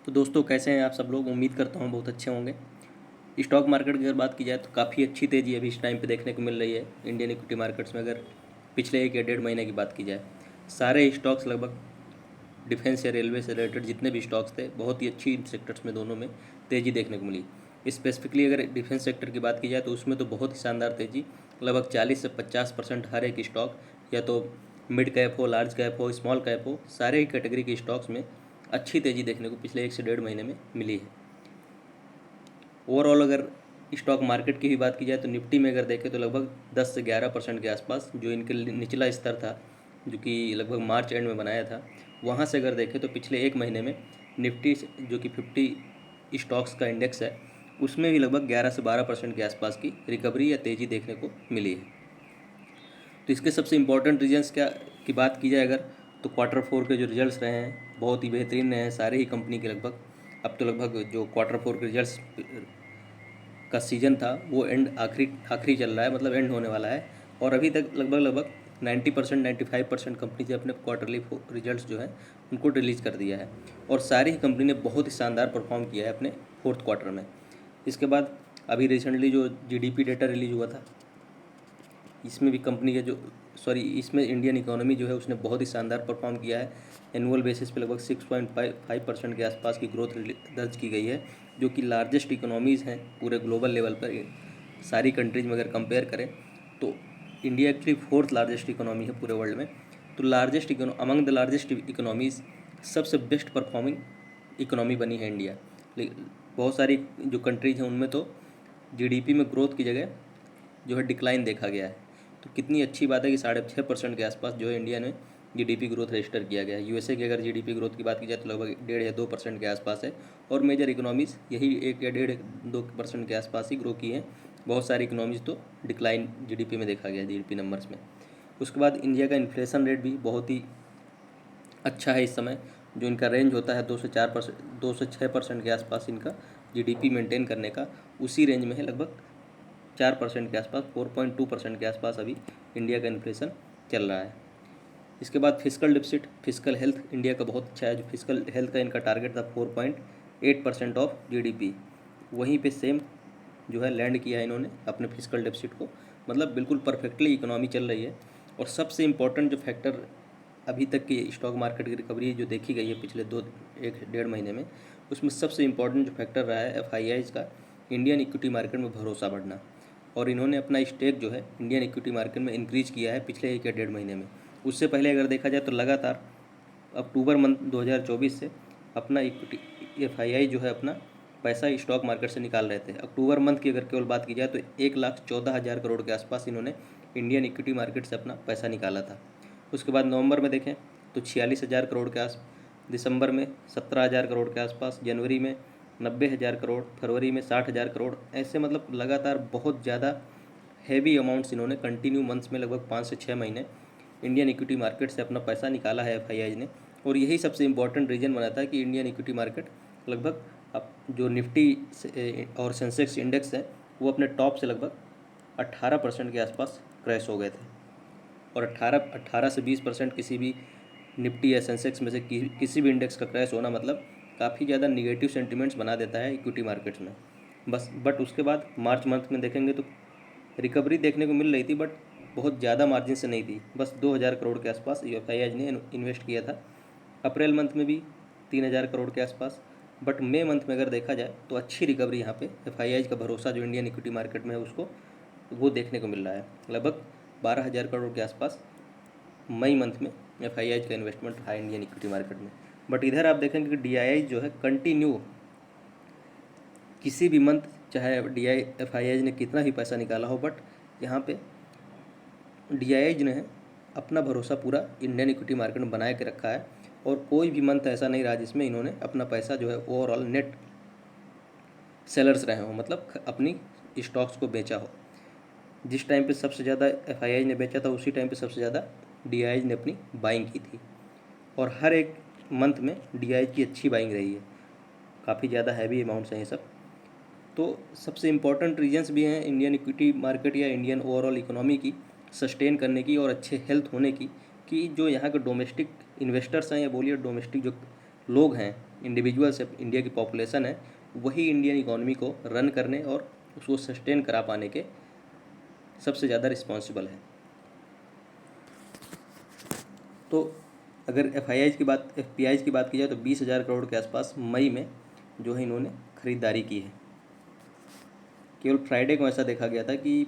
तो दोस्तों कैसे हैं आप सब लोग। उम्मीद करता हूँ बहुत अच्छे होंगे। स्टॉक मार्केट की अगर बात की जाए तो काफ़ी अच्छी तेज़ी अभी इस टाइम पे देखने को मिल रही है इंडियन इक्विटी मार्केट्स में। अगर पिछले 1 या 1.5 महीने की बात की जाए, सारे स्टॉक्स लगभग डिफेंस या रेलवे से रिलेटेड जितने भी स्टॉक्स थे, बहुत ही अच्छी इन सेक्टर्स में दोनों में तेज़ी देखने को मिली। स्पेसिफिकली अगर डिफेंस सेक्टर की बात की जाए तो उसमें तो बहुत ही शानदार तेज़ी, लगभग 40 से 50% हर एक स्टॉक, या तो मिड कैप हो, लार्ज कैप हो, स्मॉल कैप हो, सारे ही कैटेगरी के स्टॉक्स में अच्छी तेज़ी देखने को पिछले 1 से 1.5 महीने में मिली है। ओवरऑल अगर स्टॉक मार्केट की भी बात की जाए तो निफ्टी में अगर देखें तो लगभग 10 से 11% के आसपास, जो इनके निचला स्तर था जो कि लगभग मार्च एंड में बनाया था, वहाँ से अगर देखें तो पिछले 1 महीने में निफ्टी जो कि 50 स्टॉक्स का इंडेक्स है, उसमें भी लगभग 11 से 12% के आसपास की रिकवरी या तेज़ी देखने को मिली है। तो इसके सबसे इम्पोर्टेंट रीजन्स क्या की बात की जाए अगर, तो Q4 के जो रिजल्ट्स रहे हैं बहुत ही बेहतरीन रहे हैं सारे ही कंपनी के लगभग। अब तो लगभग जो Q4 के रिजल्ट्स का सीज़न था वो एंड आखिरी आखिरी चल रहा है, मतलब एंड होने वाला है। और अभी तक लगभग 90% 95% कंपनी से अपने क्वार्टरली रिजल्ट्स जो है उनको रिलीज़ कर दिया है, और सारी ही कंपनी ने बहुत ही शानदार परफॉर्म किया है अपने फोर्थ क्वार्टर में। इसके बाद अभी रिसेंटली जो जीडीपी डेटा रिलीज़ हुआ था, इसमें भी कंपनी के जो इसमें इंडियन इकोनॉमी जो है उसने बहुत ही शानदार परफॉर्म किया है। एनुअल बेसिस पे लगभग 6.5% के आसपास की ग्रोथ दर्ज की गई है, जो कि लार्जेस्ट इकोनॉमीज़ हैं पूरे ग्लोबल लेवल पर। सारी कंट्रीज में अगर कंपेयर करें तो India actually fourth largest economy है पूरे वर्ल्ड में। तो अमंग द लार्जेस्ट इकोनॉमीज़ सबसे बेस्ट परफॉर्मिंग इकोनॉमी बनी है इंडिया। बहुत सारी जो कंट्रीज हैं उनमें तो जीडीपी में ग्रोथ की जगह जो है डिक्लाइन देखा गया है। तो कितनी अच्छी बात है कि 6.5% के आसपास जो है इंडिया ने जीडीपी ग्रोथ रजिस्टर किया गया है। यूएसए की अगर जीडीपी ग्रोथ की बात की जाए तो लगभग 1.5 या 2% के आसपास है, और मेजर इकोनॉमीज़ यही 1 या 1.5 2% के आसपास ही ग्रो की हैं। बहुत सारी इकोनॉमीज़ तो डिक्लाइन जीडीपी में देखा गया है, जीडीपी नंबर्स में। उसके बाद इंडिया का इन्फ्लेशन रेट भी बहुत ही अच्छा है इस समय, जो इनका रेंज होता है 2 से 4%, 2 से 6% के आसपास इनका जीडीपी मेंटेन करने का, उसी रेंज में है। लगभग 4% के आसपास, 4.2% के आसपास अभी इंडिया का इन्फ्लेशन चल रहा है। इसके बाद physical deficit, physical health India का बहुत अच्छा है। जो फिजिकल हेल्थ का इनका टारगेट था 4.8% ऑफ जीडीपी, वहीं पे सेम जो है लैंड किया है इन्होंने अपने फिजिकल डेफिसिट को। मतलब बिल्कुल परफेक्टली इकोनॉमी चल रही है। और सबसे इम्पोर्टेंट जो फैक्टर अभी तक की स्टॉक मार्केट की रिकवरी जो देखी गई है पिछले 1 1.5 महीने में, उसमें सबसे इम्पोर्टेंट जो फैक्टर रहा है एफआईआईज़ का इंडियन इक्विटी मार्केट में भरोसा बढ़ना। और इन्होंने अपना स्टेक जो है इंडियन इक्विटी मार्केट में इंक्रीज़ किया है पिछले 1 या 1.5 महीने में। उससे पहले अगर देखा जाए तो लगातार अक्टूबर मंथ 2024 से अपना इक्विटी एफआईआई जो है अपना पैसा स्टॉक मार्केट से निकाल रहे थे। अक्टूबर मंथ की अगर केवल बात की जाए तो 1,14,000 करोड़ के आसपास इन्होंने इंडियन इक्विटी मार्केट से अपना पैसा निकाला था। उसके बाद नवंबर में देखें तो 46,000 करोड़ के आस, दिसंबर में 17,000 करोड़ के आसपास, जनवरी में 90,000 करोड़, फरवरी में 60,000 करोड़। ऐसे मतलब लगातार बहुत ज़्यादा हैवी अमाउंट्स इन्होंने कंटिन्यू मंथ्स में लगभग 5 से 6 महीने इंडियन इक्विटी मार्केट से अपना पैसा निकाला है एफआईआई ने। और यही सबसे इम्पोर्टेंट रीज़न बनाता है कि इंडियन इक्विटी मार्केट लगभग अब जो निफ्टी और सेंसेक्स इंडेक्स है वो अपने टॉप से लगभग 18% के आसपास क्रैश हो गए थे। और 18 से 20% किसी भी निफ्टी या सेंसेक्स में से किसी भी इंडेक्स का क्रैश होना मतलब काफ़ी ज़्यादा निगेटिव सेंटिमेंट्स बना देता है इक्विटी मार्केट्स में। बट उसके बाद मार्च मंथ में देखेंगे तो रिकवरी देखने को मिल रही थी, बट बहुत ज़्यादा मार्जिन से नहीं थी। बस 2,000 करोड़ के आसपास एफआईआई ने इन्वेस्ट किया था। अप्रैल मंथ में भी 3,000 करोड़ के आसपास। बट मई मंथ में अगर देखा जाए तो अच्छी रिकवरी यहाँ पे एफआईआई का भरोसा जो इंडियन इक्विटी मार्केट में है उसको वो देखने को मिल रहा है। लगभग 12,000 करोड़ के आसपास मई मंथ में एफआईआई का इन्वेस्टमेंट रहा इंडियन इक्विटी मार्केट में। बट इधर आप देखेंगे कि डीआईआई जो है कंटिन्यू किसी भी मंथ, चाहे एफआईआई ने कितना भी पैसा निकाला हो, बट यहाँ पे डीआईआई ने अपना भरोसा पूरा इंडियन इक्विटी मार्केट में बनाए के रखा है। और कोई भी मंथ ऐसा नहीं रहा जिसमें इन्होंने अपना पैसा जो है ओवरऑल नेट सेलर्स रहे हों, मतलब अपनी स्टॉक्स को बेचा हो। जिस टाइम पे सबसे ज़्यादा एफआईआई ने बेचा था उसी टाइम पे सबसे ज़्यादा डीआईआई ने अपनी बाइंग की थी। और हर एक मंथ में डीआईआई की अच्छी बाइंग रही है, काफ़ी ज़्यादा हैवी अमाउंट्स हैं ये सब। तो सबसे इम्पॉर्टेंट रीजंस भी हैं इंडियन इक्विटी मार्केट या इंडियन ओवरऑल इकोनॉमी की सस्टेन करने की और अच्छे हेल्थ होने की, कि जो यहाँ के डोमेस्टिक इन्वेस्टर्स हैं या बोलिए डोमेस्टिक जो लोग हैं इंडिविजुअल्स है, इंडिया की पॉपुलेशन है, वही इंडियन इकोनॉमी को रन करने और उसको सस्टेन करा पाने के सबसे ज़्यादा रिस्पॉन्सिबल है। तो अगर एफ की बात की जाए तो 20,000 करोड़ के आसपास मई में जो है इन्होंने ख़रीदारी की है। केवल फ्राइडे को ऐसा देखा गया था कि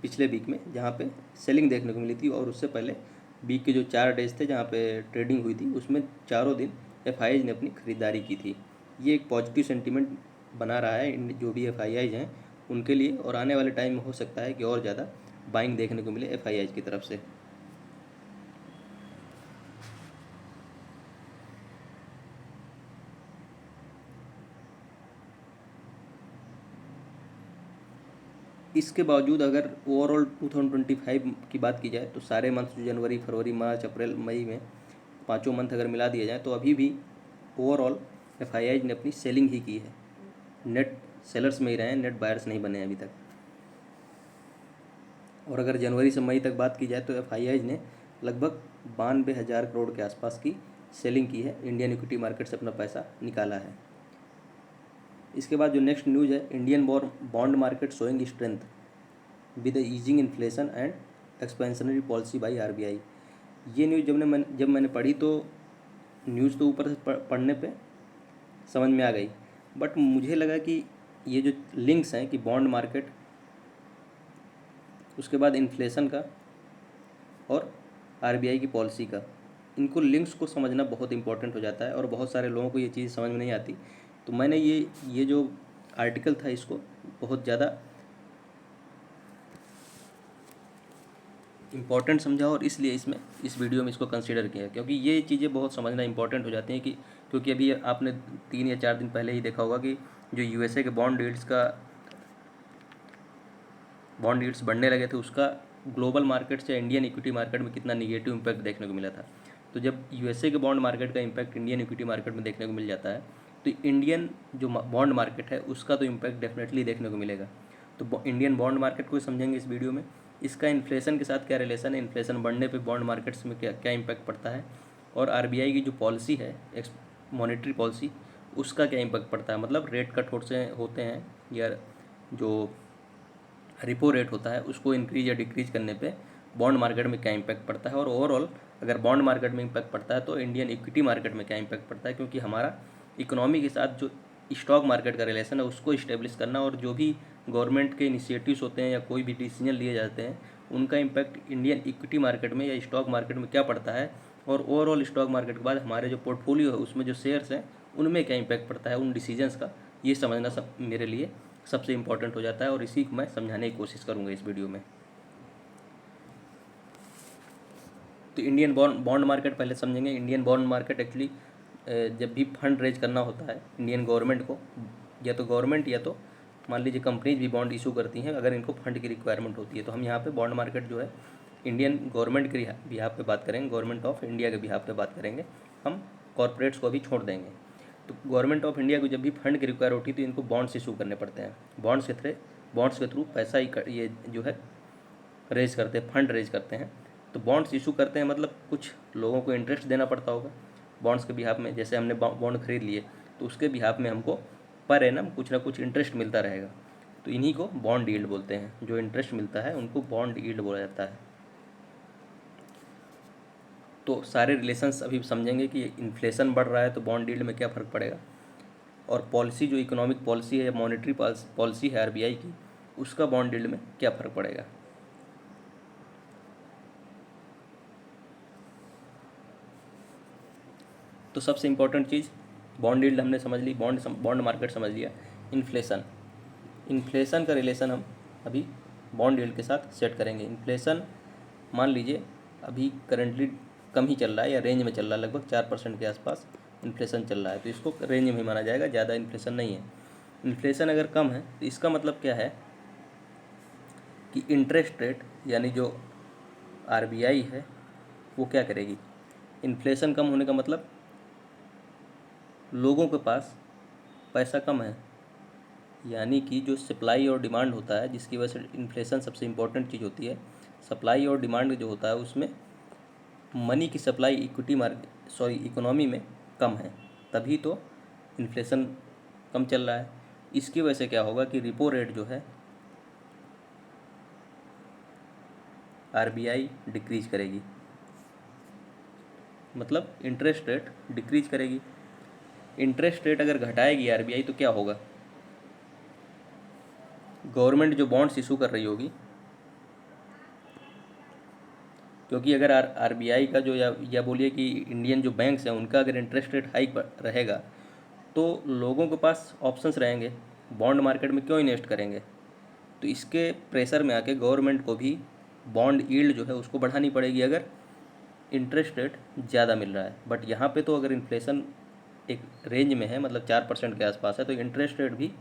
पिछले वीक में जहाँ पे सेलिंग देखने को मिली थी, और उससे पहले वीक के जो 4 डेज थे जहाँ पे ट्रेडिंग हुई थी उसमें चारों दिन एफ ने अपनी ख़रीदारी की थी। ये एक पॉजिटिव सेंटीमेंट बना रहा है जो भी एफ हैं उनके लिए, और आने वाले टाइम में हो सकता है कि और ज़्यादा बाइंग देखने को मिले एफ की तरफ से। इसके बावजूद अगर ओवरऑल 2025 की बात की जाए तो सारे मंथ, जनवरी, फरवरी, मार्च, अप्रैल, मई में पाँचों मंथ अगर मिला दिया जाए तो अभी भी ओवरऑल एफ ने अपनी सेलिंग ही की है। नेट सेलर्स में ही रहे हैं, नेट बायर्स नहीं बने अभी तक। और अगर जनवरी से मई तक बात की जाए तो एफ ने लगभग 92,000 करोड़ के आसपास की सेलिंग की है, इंडियन इक्विटी मार्केट से अपना पैसा निकाला है। इसके बाद जो नेक्स्ट न्यूज़ है, Indian bond market showing strength with easing inflation and expansionary policy by RBI। ये न्यूज़ जब मैंने पढ़ी तो न्यूज़ तो ऊपर से पढ़ने पे समझ में आ गई, बट मुझे लगा कि ये जो लिंक्स हैं कि बॉन्ड मार्केट, उसके बाद इन्फ्लेशन का और RBI की पॉलिसी का, इनको लिंक्स को समझना बहुत इंपॉर्टेंट हो जाता है, और बहुत सारे लोगों को ये चीज़ समझ में नहीं आती। तो मैंने ये जो आर्टिकल था इसको बहुत ज़्यादा इम्पॉर्टेंट समझा, और इसलिए इस वीडियो में इसको कंसीडर किया, क्योंकि ये चीज़ें बहुत समझना इंपॉर्टेंट हो जाती हैं कि क्योंकि अभी आपने 3 या 4 दिन पहले ही देखा होगा कि जो USA के बॉन्ड यील्ड्स बढ़ने लगे थे, उसका ग्लोबल मार्केट से इंडियन इक्विटी मार्केट में कितना निगेटिव इम्पैक्ट देखने को मिला था। तो जब USA के बॉन्ड मार्केट का इम्पैक्ट इंडियन इक्विटी मार्केट में देखने को मिल जाता है तो इंडियन जो बॉन्ड मार्केट है उसका तो इम्पैक्ट डेफिनेटली देखने को मिलेगा। तो इंडियन बॉन्ड मार्केट को समझेंगे इस वीडियो में, इसका इन्फ्लेशन के साथ क्या रिलेशन है, इन्फ्लेशन बढ़ने पे बॉन्ड मार्केट्स में क्या क्या इम्पैक्ट पड़ता है, और RBI की जो पॉलिसी है मॉनेटरी पॉलिसी, उसका क्या इम्पैक्ट पड़ता है, मतलब रेट कट होते हैं या जो रिपो रेट होता है उसको इंक्रीज या डिक्रीज करने पे बॉन्ड मार्केट में क्या इम्पैक्ट पड़ता है, और ओवरऑल अगर बॉन्ड मार्केट में इम्पैक्ट पड़ता है तो इंडियन इक्विटी मार्केट में क्या इम्पैक्ट पड़ता है, क्योंकि हमारा इकोनॉमी के साथ जो स्टॉक मार्केट का रिलेशन है उसको इस्टेब्लिश करना, और जो भी गवर्नमेंट के इनिशिएटिव्स होते हैं या कोई भी डिसीजन लिए जाते हैं उनका इम्पैक्ट इंडियन इक्विटी मार्केट में या स्टॉक मार्केट में क्या पड़ता है, और ओवरऑल स्टॉक मार्केट के बाद हमारे जो पोर्टफोलियो है उसमें जो शेयर्स हैं उनमें क्या इम्पैक्ट पड़ता है उन डिसीजंस का, ये समझना सब मेरे लिए सबसे इम्पॉर्टेंट हो जाता है, और इसी को मैं समझाने की कोशिश करूँगा इस वीडियो में। तो इंडियन बॉन्ड मार्केट पहले समझेंगे। इंडियन बॉन्ड मार्केट एक्चुअली जब भी फंड रेज करना होता है इंडियन गवर्नमेंट को, या तो गवर्नमेंट या तो मान लीजिए कंपनीज भी बॉन्ड इशू करती हैं अगर इनको फंड की रिक्वायरमेंट होती है, तो हम यहाँ पे बॉन्ड मार्केट जो है इंडियन गवर्नमेंट के बिहाफ पे बात करेंगे, गवर्नमेंट ऑफ इंडिया के बिहाफ पे बात करेंगे, हम कॉरपोरेट्स को अभी छोड़ देंगे। तो गवर्नमेंट ऑफ इंडिया को जब भी फंड की रिक्वायर होती है तो इनको बॉन्ड्स इशू करने पड़ते हैं, बॉन्ड्स के थ्रू पैसा ये जो है रेज करते हैं, फंड रेज करते हैं। तो बॉन्ड्स इशू करते हैं मतलब कुछ लोगों को इंटरेस्ट देना पड़ता होगा बॉन्ड्स के बिहाफ में, जैसे हमने बॉन्ड खरीद लिए तो उसके बिहाफ में हमको पर एनम कुछ ना कुछ इंटरेस्ट मिलता रहेगा, तो इन्हीं को बॉन्ड यील्ड बोलते हैं, जो इंटरेस्ट मिलता है उनको बॉन्ड यील्ड बोला जाता है। तो सारे रिलेशंस अभी समझेंगे कि इन्फ्लेशन बढ़ रहा है तो बॉन्ड यील्ड में क्या फ़र्क पड़ेगा, और पॉलिसी जो इकोनॉमिक पॉलिसी है या मॉनेटरी पॉलिसी है RBI की, उसका बॉन्ड यील्ड में क्या फ़र्क पड़ेगा। तो सबसे इम्पोर्टेंट चीज़ बॉन्ड यील्ड हमने समझ ली, बॉन्ड मार्केट समझ लिया। इन्फ्लेशन का रिलेशन हम अभी बॉन्ड यील्ड के साथ सेट करेंगे। इन्फ्लेशन मान लीजिए अभी करेंटली कम ही चल रहा है या रेंज में चल रहा है, लगभग 4% के आसपास इन्फ्लेशन चल रहा है, तो इसको रेंज में ही माना जाएगा, ज़्यादा इन्फ्लेशन नहीं है। इन्फ्लेशन अगर कम है तो इसका मतलब क्या है कि इंटरेस्ट रेट यानी जो RBI है वो क्या करेगी, इन्फ्लेशन कम होने का मतलब लोगों के पास पैसा कम है, यानी कि जो सप्लाई और डिमांड होता है जिसकी वजह से इन्फ्लेशन सबसे इम्पोर्टेंट चीज़ होती है, सप्लाई और डिमांड जो होता है उसमें मनी की सप्लाई इक्विटी इकोनॉमी में कम है, तभी तो इन्फ्लेशन कम चल रहा है। इसकी वजह से क्या होगा कि रिपो रेट जो है आरबीआई डिक्रीज करेगी, मतलब इंटरेस्ट रेट डिक्रीज करेगी। इंटरेस्ट रेट अगर घटाएगी आरबीआई तो क्या होगा, गवर्नमेंट जो बॉन्ड्स इशू कर रही होगी, क्योंकि अगर आरबीआई का जो या बोलिए कि इंडियन जो बैंक्स हैं उनका अगर इंटरेस्ट रेट हाइक रहेगा तो लोगों के पास ऑप्शंस रहेंगे, बॉन्ड मार्केट में क्यों इन्वेस्ट करेंगे। तो इसके प्रेशर में आके गवर्नमेंट को भी बॉन्ड यील्ड जो है उसको बढ़ानी पड़ेगी अगर इंटरेस्ट रेट ज़्यादा मिल रहा है। बट यहाँ पे तो अगर इन्फ्लेशन एक रेंज में है, मतलब 4% के आसपास है, तो इंटरेस्ट रेट भी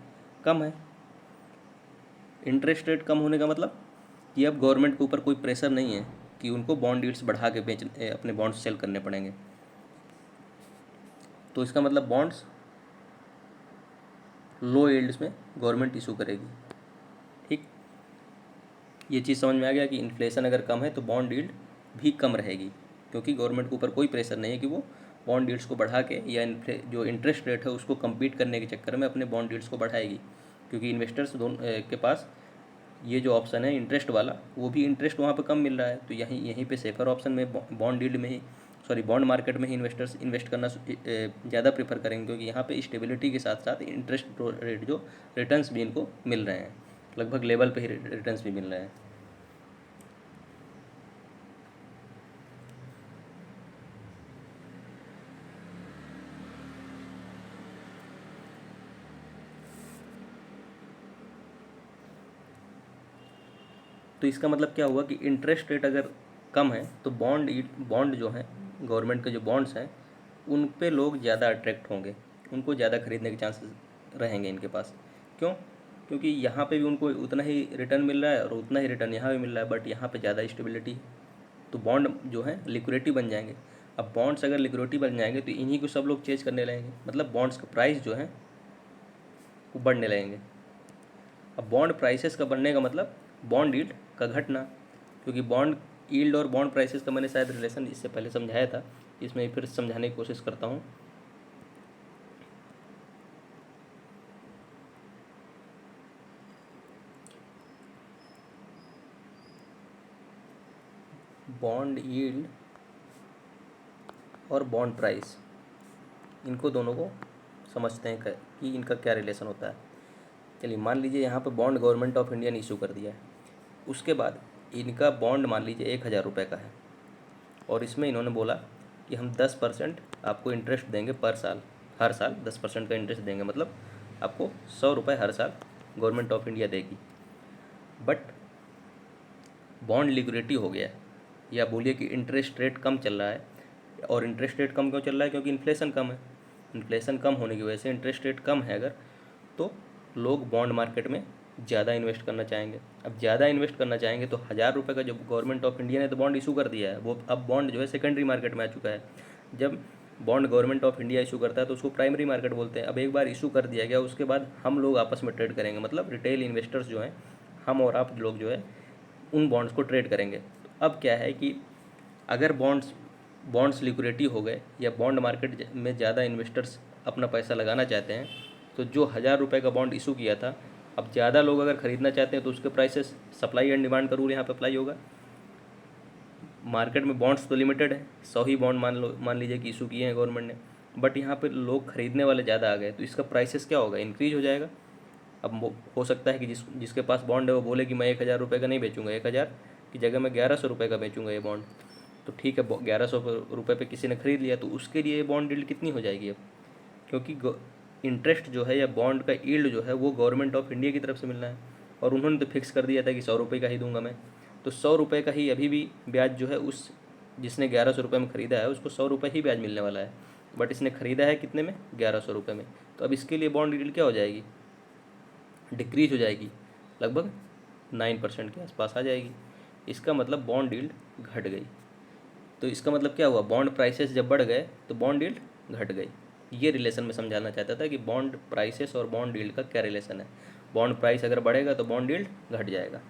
कम है। इंटरेस्ट रेट कम होने का मतलब कि अब गवर्नमेंट के ऊपर कोई प्रेशर नहीं है कि उनको बॉन्ड यील्ड्स बढ़ा के अपने बॉन्ड्स सेल करने पड़ेंगे। तो इसका मतलब बॉन्ड्स लो यील्ड्स में गवर्नमेंट इशू करेगी। ठीक, ये चीज़ समझ में आ गया कि इन्फ्लेशन अगर कम है तो बॉन्ड यील्ड भी कम रहेगी, क्योंकि गवर्नमेंट के ऊपर कोई प्रेशर नहीं है कि वो बॉन्ड यील्ड्स को बढ़ा के या जो इंटरेस्ट रेट है उसको कम्पीट करने के चक्कर में अपने बॉन्ड यील्ड्स को बढ़ाएगी। क्योंकि इन्वेस्टर्स दोनों के पास ये जो ऑप्शन है इंटरेस्ट वाला, वो भी इंटरेस्ट वहाँ पे कम मिल रहा है, तो यहीं पे सेफर ऑप्शन में बॉन्ड यील्ड में ही बॉन्ड मार्केट में ही इन्वेस्टर्स इन्वेस्ट करना ज़्यादा प्रेफर करेंगे, क्योंकि यहाँ पे स्टेबिलिटी के साथ साथ इंटरेस्ट रेट जो रिटर्न्स भी इनको मिल रहे हैं, लगभग लेवल पे ही रिटर्न्स भी मिल रहे हैं। तो इसका मतलब क्या हुआ कि इंटरेस्ट रेट अगर कम है तो बॉन्ड जो है गवर्नमेंट के जो बॉन्ड्स हैं उन पे लोग ज़्यादा अट्रैक्ट होंगे, उनको ज़्यादा खरीदने के चांसेस रहेंगे इनके पास। क्यों, क्योंकि यहाँ पे भी उनको उतना ही रिटर्न मिल रहा है और उतना ही रिटर्न यहाँ भी मिल रहा है, बट यहाँ पे ज़्यादा स्टेबिलिटी है, तो बॉन्ड जो है लिक्विडिटी बन जाएंगे। अब बॉन्ड्स अगर लिक्विडिटी बन जाएंगे तो इन्हीं को सब लोग चेंज करने लगेंगे, मतलब बॉन्ड्स का प्राइस जो है वो बढ़ने लगेंगे। अब बॉन्ड प्राइसेस का बढ़ने का मतलब बॉन्ड यील्ड का घटना, क्योंकि बॉन्ड यील्ड और बॉन्ड प्राइसेस का मैंने शायद रिलेशन इससे पहले समझाया था, इसमें फिर समझाने की कोशिश करता हूँ। बॉन्ड यील्ड और बॉन्ड प्राइस, इनको दोनों को समझते हैं कि इनका क्या रिलेशन होता है। चलिए मान लीजिए यहाँ पे बॉन्ड गवर्नमेंट ऑफ इंडिया ने इशू कर दिया है, उसके बाद इनका बॉन्ड मान लीजिए 1,000 रुपये का है, और इसमें इन्होंने बोला कि हम 10% आपको इंटरेस्ट देंगे पर साल, हर साल 10% का इंटरेस्ट देंगे, मतलब आपको 100 रुपये हर साल गवर्नमेंट ऑफ इंडिया देगी। बट बॉन्ड लिक्विडिटी हो गया है, या बोलिए कि इंटरेस्ट रेट कम चल रहा है, और इंटरेस्ट रेट कम क्यों चल रहा है, क्योंकि इन्फ्लेशन कम है। इन्फ्लेशन कम होने की वजह से इंटरेस्ट रेट कम है अगर, तो लोग बॉन्ड मार्केट में ज़्यादा इन्वेस्ट करना चाहेंगे। अब ज़्यादा इन्वेस्ट करना चाहेंगे तो 1,000 रुपये का जो गवर्नमेंट ऑफ इंडिया ने तो बॉन्ड इशू कर दिया है, वो अब बॉन्ड जो है सेकेंडरी मार्केट में आ चुका है। जब bond government of India issue करता है तो उसको प्राइमरी मार्केट बोलते हैं। अब एक बार इशू कर दिया गया, उसके बाद हम लोग आपस में ट्रेड करेंगे, मतलब रिटेल इन्वेस्टर्स जो हैं, हम और आप लोग जो है उन बॉन्ड्स को ट्रेड करेंगे। तो अब क्या है कि अगर बॉन्ड्स लिक्विडिटी हो गए या बॉन्ड मार्केट में ज़्यादा इन्वेस्टर्स अपना पैसा लगाना चाहते हैं, तो जो 1,000 रुपये का बॉन्ड इशू किया था, अब ज़्यादा लोग अगर ख़रीदना चाहते हैं तो उसके प्राइसेस, सप्लाई एंड डिमांड का रूल यहाँ पे अप्लाई होगा। मार्केट में बॉन्ड्स तो लिमिटेड है, 100 ही बॉन्ड मान लीजिए कि इशू किए हैं गवर्नमेंट ने, बट यहाँ पे लोग खरीदने वाले ज़्यादा आ गए, तो इसका प्राइसेस क्या होगा, इंक्रीज हो जाएगा। अब हो सकता है कि जिसके पास बॉन्ड है वो बोले कि मैं 1,000 रुपये का नहीं बेचूंगा, 1,000 की जगह मैं 1,100 रुपये का बेचूंगा ये बॉन्ड। तो ठीक है, 1,100 रुपये पे किसी ने ख़रीद लिया, तो उसके लिए बॉन्ड यील्ड कितनी हो जाएगी अब, क्योंकि इंटरेस्ट जो है या बॉन्ड का यील्ड जो है वो गवर्नमेंट ऑफ इंडिया की तरफ से मिलना है, और उन्होंने तो फिक्स कर दिया था कि 100 रुपये का ही दूंगा मैं। तो 100 रुपये का ही अभी भी ब्याज जो है उस जिसने 1,100 रुपये में ख़रीदा है उसको 100 रुपये ही ब्याज मिलने वाला है, बट इसने ख़रीदा है कितने में, 1,100 रुपये में। तो अब इसके लिए बॉन्ड यील्ड क्या हो जाएगी, डिक्रीज हो जाएगी, लगभग 9% के आसपास आ जाएगी। इसका मतलब बॉन्ड यील्ड घट गई। तो इसका मतलब क्या हुआ, बॉन्ड प्राइसेस जब बढ़ गए तो बॉन्ड यील्ड घट गई। ये रिलेशन में समझाना चाहता था कि बॉन्ड प्राइसेस और बॉन्ड यील्ड का क्या रिलेशन है। बॉन्ड प्राइस अगर बढ़ेगा तो बॉन्ड यील्ड घट जाएगा।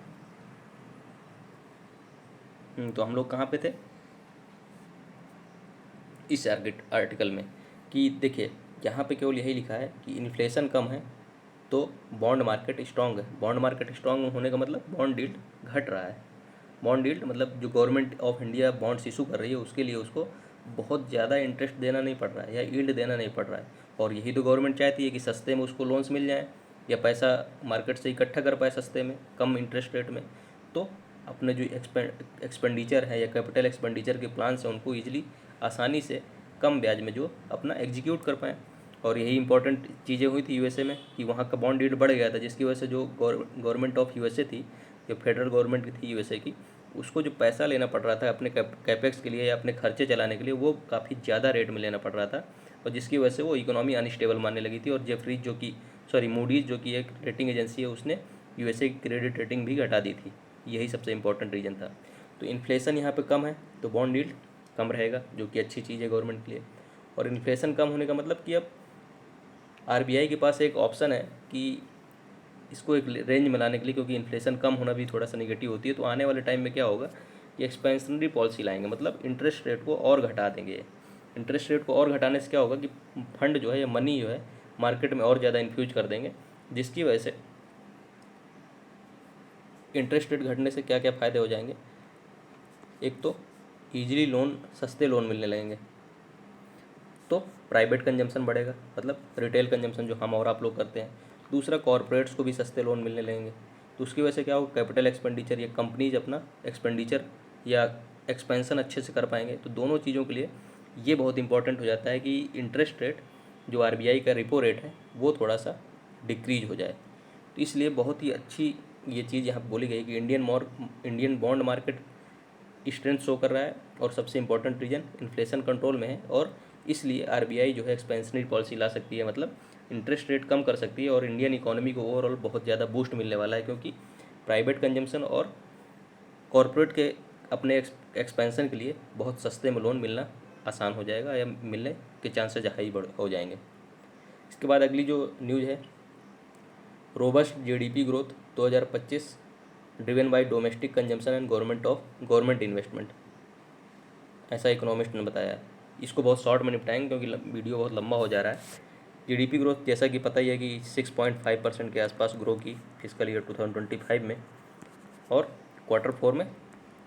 तो हम लोग कहाँ पे थे इस आर्टिकल में, कि देखिए यहाँ पे केवल यही लिखा है कि इन्फ्लेशन कम है तो बॉन्ड मार्केट स्ट्रांग है। बॉन्ड मार्केट स्ट्रांग होने का मतलब बॉन्ड यील्ड घट रहा है। बॉन्ड यील्ड मतलब जो government of India bonds issue कर रही है उसके लिए उसको बहुत ज़्यादा इंटरेस्ट देना नहीं पड़ रहा है या यील्ड देना नहीं पड़ रहा है। और यही तो गवर्नमेंट चाहती है कि सस्ते में उसको लोन्स मिल जाएँ या पैसा मार्केट से इकट्ठा कर पाए सस्ते में, कम इंटरेस्ट रेट में। तो अपने जो एक्सपेंडिचर है या कैपिटल एक्सपेंडिचर के प्लान से उनको ईजिली आसानी से कम ब्याज में जो अपना एग्जीक्यूट कर पाएँ। और यही इंपॉर्टेंट चीज़ें हुई थी यूएसए में कि वहाँ का बॉन्ड यील्ड बढ़ गया था, जिसकी वजह से जो गवर्नमेंट ऑफ यूएसए थी, जो फेडरल गवर्नमेंट थी यूएसए की, उसको जो पैसा लेना पड़ रहा था अपने कैपेक्स के लिए या अपने खर्चे चलाने के लिए, वो काफ़ी ज़्यादा रेट में लेना पड़ रहा था। और जिसकी वजह से वो इकोनॉमी अनस्टेबल मानने लगी थी। और जेफरीज जो कि मूडीज़ जो कि एक रेटिंग एजेंसी है, उसने यूएसए की क्रेडिट रेटिंग भी घटा दी थी। यही सबसे इंपॉर्टेंट रीज़न था। तो इन्फ्लेशन यहाँ पे कम है तो बॉन्ड यील्ड कम रहेगा, जो कि अच्छी चीज़ है गवर्नमेंट के लिए। और इन्फ्लेशन कम होने का मतलब कि अब आरबीआई के पास एक ऑप्शन है कि इसको एक रेंज में लाने के लिए, क्योंकि इन्फ्लेशन कम होना भी थोड़ा सा नेगेटिव होती है। तो आने वाले टाइम में क्या होगा कि एक्सपेंशनरी पॉलिसी लाएंगे, मतलब इंटरेस्ट रेट को और घटा देंगे। इंटरेस्ट रेट को और घटाने से क्या होगा कि फंड जो है या मनी जो है मार्केट में और ज़्यादा इन्फ्यूज कर देंगे, जिसकी वजह से इंटरेस्ट रेट घटने से क्या क्या फ़ायदे हो जाएंगे। एक तो ईजिली लोन, सस्ते लोन मिलने लगेंगे, तो प्राइवेट कंजम्पशन बढ़ेगा, मतलब रिटेल कंजम्पशन जो हम और आप लोग करते हैं। दूसरा, कॉरपोरेट्स को भी सस्ते लोन मिलने लगेंगे, तो उसकी वजह से क्या होगा, कैपिटल एक्सपेंडिचर या कंपनीज अपना एक्सपेंडिचर या एक्सपेंशन अच्छे से कर पाएंगे। तो दोनों चीज़ों के लिए ये बहुत इंपॉर्टेंट हो जाता है कि इंटरेस्ट रेट जो आरबीआई का रिपो रेट है वो थोड़ा सा डिक्रीज हो जाए। तो इसलिए बहुत ही अच्छी ये चीज़ यहाँ बोली गई कि Indian bond market strength show कर रहा है और सबसे इंपॉर्टेंट रीजन इन्फ्लेशन कंट्रोल में है। और इसलिए आरबीआई जो है एक्सपेंशनरी पॉलिसी ला सकती है, मतलब इंटरेस्ट रेट कम कर सकती है। और इंडियन इकोनॉमी को ओवरऑल बहुत ज़्यादा बूस्ट मिलने वाला है, क्योंकि प्राइवेट कंजम्पशन और कॉरपोरेट के अपने एक्सपेंशन के लिए बहुत सस्ते में लोन मिलना आसान हो जाएगा या मिलने के चांसेस हाई हो जाएंगे। इसके बाद अगली जो न्यूज़ है, robust GDP growth 2025 driven by domestic consumption and government investment, ऐसा इकोनॉमिस्ट ने बताया। इसको बहुत शॉर्ट में निपटाएंगे क्योंकि वीडियो बहुत लंबा हो जा रहा है। जीडीपी ग्रोथ जैसा कि पता ही है कि 6.5% के आसपास ग्रो की फिजिकल ईयर 2025 में, और Q4 में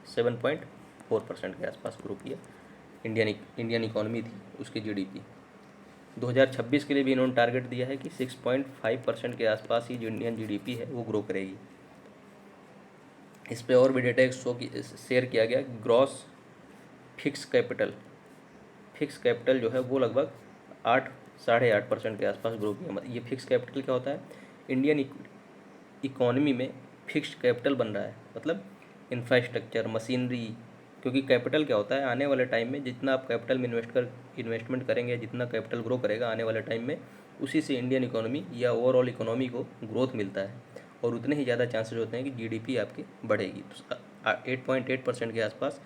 7.4% के आसपास ग्रो किया। इंडियन इकोनॉमी थी उसकी जीडीपी। 2026 के लिए भी इन्होंने टारगेट दिया है कि 6.5% के आसपास ही जो इंडियन जीडीपी है वो ग्रो करेगी। इस पर और भी डेटा शेयर किया गया। ग्रॉस फिक्स कैपिटल जो है वो लगभग 8-8.5% के आसपास ग्रो किया। मतलब ये फिक्स कैपिटल क्या होता है, इंडियन इकोनॉमी में फिक्स्ड कैपिटल बन रहा है, मतलब इंफ्रास्ट्रक्चर, मशीनरी। क्योंकि कैपिटल क्या होता है, आने वाले टाइम में जितना आप कैपिटल में इन्वेस्टमेंट करेंगे, जितना कैपिटल ग्रो करेगा आने वाले टाइम में, उसी से इंडियन इकोनॉमी या ओवरऑल इकोनॉमी को ग्रोथ मिलता है और उतने ही ज़्यादा चांसेस होते हैं कि जीडीपी आपकी बढ़ेगी। तो 8.8% के आसपास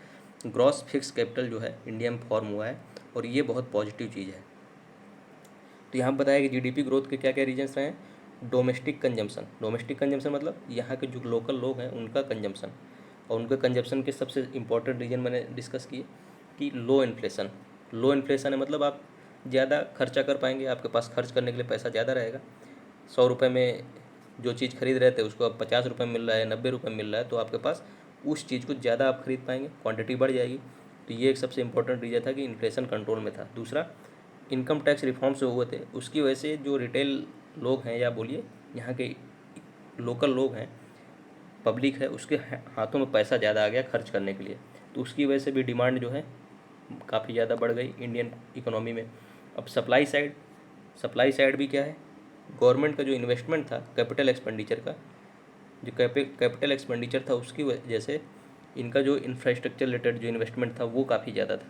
ग्रॉस फिक्स कैपिटल जो है इंडिया में फॉर्म हुआ है और ये बहुत पॉजिटिव चीज़ है। तो यहाँ बताया कि जीडीपी ग्रोथ के क्या क्या रीजन्स रहे हैं। डोमेस्टिक कंजम्पशन मतलब यहाँ के जो लोकल लोग हैं उनका कंजम्पशन, और उनके कंजम्पशन के सबसे इंपॉर्टेंट रीजन मैंने डिस्कस किए कि लो इन्फ्लेशन है, मतलब आप ज़्यादा खर्चा कर पाएंगे, आपके पास खर्च करने के लिए पैसा ज़्यादा रहेगा। 100 रुपये में जो चीज़ खरीद रहे थे उसको अब 50 रुपये में मिल रहा है, 90 रुपये में मिल रहा है, तो आपके पास उस चीज़ को ज़्यादा आप खरीद पाएंगे, क्वांटिटी बढ़ जाएगी। तो ये एक सबसे इंपॉर्टेंट रीज़न था कि इन्फ्लेशन कंट्रोल में था। दूसरा, इनकम टैक्स रिफॉर्म्स जो हुए थे उसकी वजह से जो रिटेल लोग हैं या बोलिए यहाँ के लोकल लोग हैं, पब्लिक है, उसके हाथों में पैसा ज़्यादा आ गया खर्च करने के लिए, तो उसकी वजह से भी डिमांड जो है काफ़ी ज़्यादा बढ़ गई इंडियन इकोनॉमी में। अब सप्लाई साइड भी क्या है, गवर्नमेंट का जो इन्वेस्टमेंट था कैपिटल एक्सपेंडिचर का, जो कैपिटल एक्सपेंडिचर था उसकी वजह से इनका जो इंफ्रास्ट्रक्चर रिलेटेड जो इन्वेस्टमेंट था वो काफ़ी ज़्यादा था।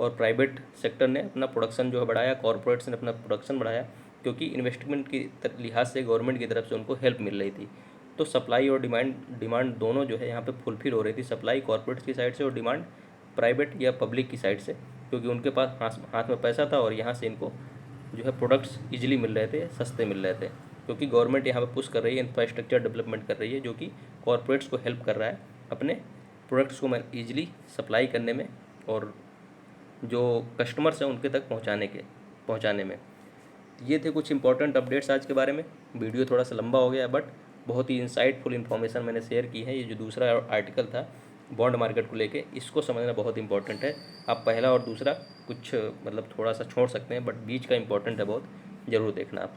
और प्राइवेट सेक्टर ने अपना प्रोडक्शन जो है बढ़ाया, कॉरपोरेट्स ने अपना प्रोडक्शन बढ़ाया, क्योंकि इन्वेस्टमेंट की लिहाज से गवर्नमेंट की तरफ से उनको हेल्प मिल रही थी। तो सप्लाई और डिमांड दोनों जो है यहाँ पे फुलफिल हो रही थी, सप्लाई कॉरपोरेट्स की साइड से और डिमांड प्राइवेट या पब्लिक की साइड से, क्योंकि उनके पास हाथ में पैसा था और यहाँ से इनको जो है प्रोडक्ट्स ईजिली मिल रहे थे, सस्ते मिल रहे थे। क्योंकि गवर्नमेंट यहाँ पे पुश कर रही है, इंफ्रास्ट्रक्चर डेवलपमेंट कर रही है, जो कि कॉरपोरेट्स को हेल्प कर रहा है अपने प्रोडक्ट्स को ईजिली सप्लाई करने में और जो कस्टमर्स हैं उनके तक पहुँचाने में। ये थे कुछ इंपॉर्टेंट अपडेट्स आज के बारे में। वीडियो थोड़ा सा लंबा हो गया, बट बहुत ही इंसाइटफुल इन्फॉर्मेशन मैंने शेयर की है। ये जो दूसरा आर्टिकल था बॉन्ड मार्केट को लेके, इसको समझना बहुत इंपॉर्टेंट है। आप पहला और दूसरा कुछ मतलब थोड़ा सा छोड़ सकते हैं, बट बीच का इंपॉर्टेंट है बहुत, ज़रूर देखना आप।